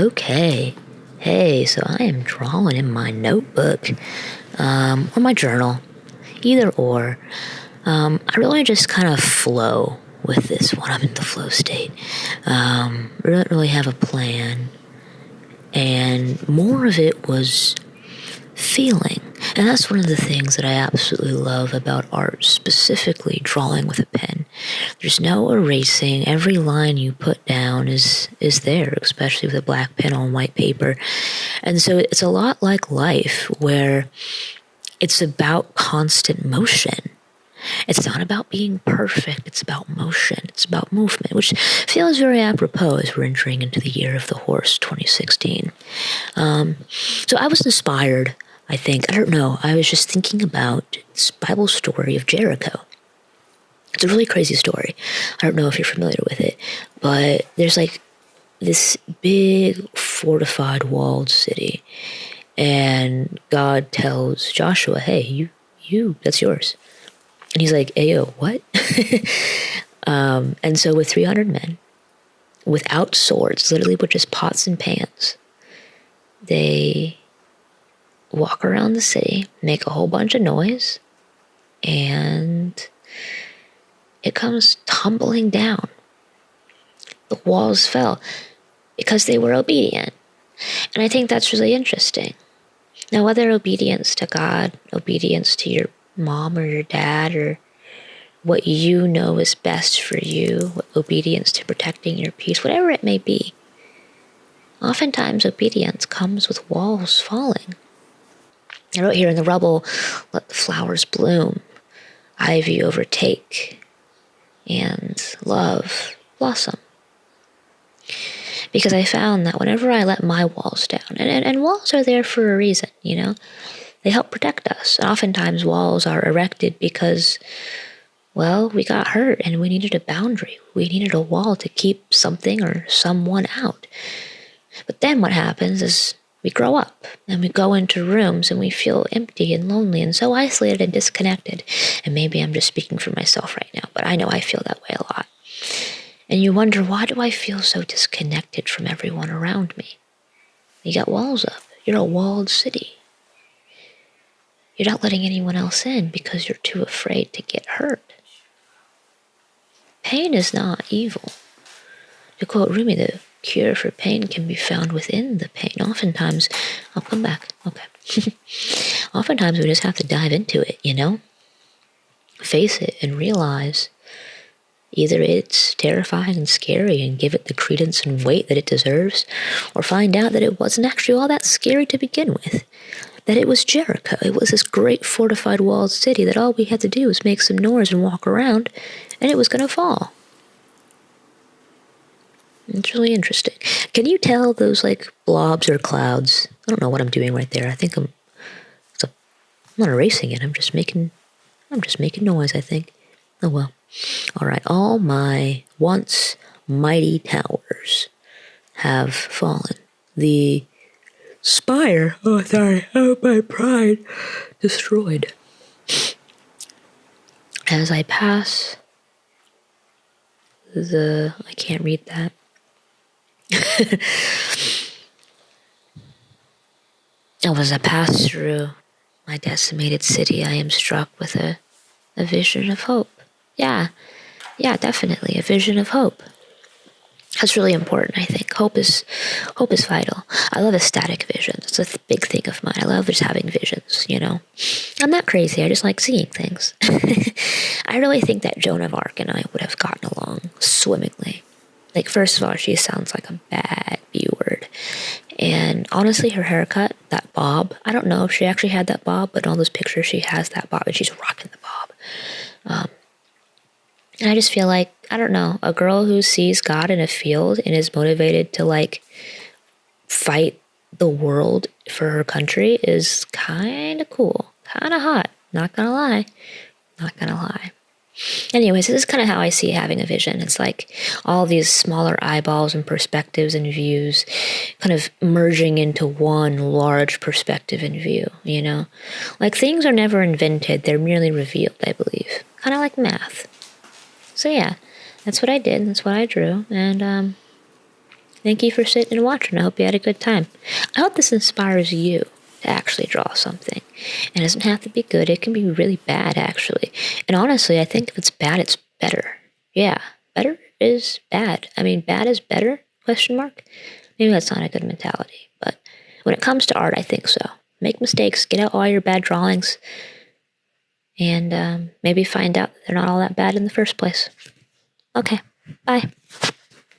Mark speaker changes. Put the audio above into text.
Speaker 1: Okay. Hey, so I am drawing in my notebook, or my journal, either or. I really just kind of flow with this one. I'm in the flow state. I don't really have a plan, and more of it was feeling. And that's one of the things that I absolutely love about art, specifically drawing with a pen. There's no erasing. Every line you put down is there, especially with a black pen on white paper. And so it's a lot like life, where it's about constant motion. It's not about being perfect. It's about motion. It's about movement, which feels very apropos as we're entering into the year of the horse, 2016. So I was inspired, I think. I don't know. I was just thinking about this Bible story of Jericho. It's a really crazy story. I don't know if you're familiar with it, but there's like this big fortified walled city, and God tells Joshua, hey, you, that's yours. And he's like, ayo, what? And so with 300 men, without swords, literally with just pots and pans, they walk around the city, make a whole bunch of noise, and it comes tumbling down. The walls fell because they were obedient. And I think that's really interesting. Now, whether obedience to God, obedience to your mom or your dad, or what you know is best for you, obedience to protecting your peace, whatever it may be, oftentimes obedience comes with walls falling. I wrote here, in the rubble, let the flowers bloom, ivy overtake, and love blossom. Because I found that whenever I let my walls down, and walls are there for a reason, they help protect us. And oftentimes walls are erected because, well, we got hurt and we needed a boundary. We needed a wall to keep something or someone out. But then what happens is we grow up and we go into rooms and we feel empty and lonely and so isolated and disconnected. And maybe I'm just speaking for myself right now, but I know I feel that way a lot. And you wonder, why do I feel so disconnected from everyone around me? You got walls up. You're a walled city. You're not letting anyone else in because you're too afraid to get hurt. Pain is not evil. To quote Rumi, the cure for pain can be found within the pain. Oftentimes, I'll come back. Okay. Oftentimes we just have to dive into it, face it and realize either it's terrifying and scary and give it the credence and weight that it deserves, or find out that it wasn't actually all that scary to begin with. That it was Jericho. It was this great fortified walled city that all we had to do was make some noise and walk around, and it was going to fall. It's really interesting. Can you tell those like blobs or clouds? I don't know what I'm doing right there. I think I'm not erasing it. I'm just making noise, I think. Oh well. All right. All my once mighty towers have fallen. The spire, of my pride destroyed. As I pass I can't read that. As I pass through my decimated city, I am struck with a vision of hope. Yeah, definitely a vision of hope. That's really important, I think. Hope is vital. I love ecstatic visions. It's a big thing of mine. I love just having visions, I'm not crazy. I just like seeing things. I really think that Joan of Arc and I would have gotten along swimmingly. Like, first of all, she sounds like a bad B word. And honestly, her haircut, that bob, I don't know if she actually had that bob, but in all those pictures she has that bob and she's rocking the bob. And I just feel like, I don't know, a girl who sees God in a field and is motivated to like fight the world for her country is kind of cool, kind of hot. Not gonna lie. Anyways, this is kind of how I see having a vision. It's like all these smaller eyeballs and perspectives and views kind of merging into one large perspective and view, Like, things are never invented, they're merely revealed, I believe. Kind of like math. So yeah, that's what I did, that's what I drew, and Thank you for sitting and watching. I hope you had a good time. I hope this inspires you to actually draw something. It doesn't have to be good. It can be really bad, actually. And honestly, I think if it's bad, it's better. Yeah, better is bad. I mean, bad is better? Question mark. Maybe that's not a good mentality. But when it comes to art, I think so. Make mistakes. Get out all your bad drawings. And maybe find out that they're not all that bad in the first place. Okay, bye.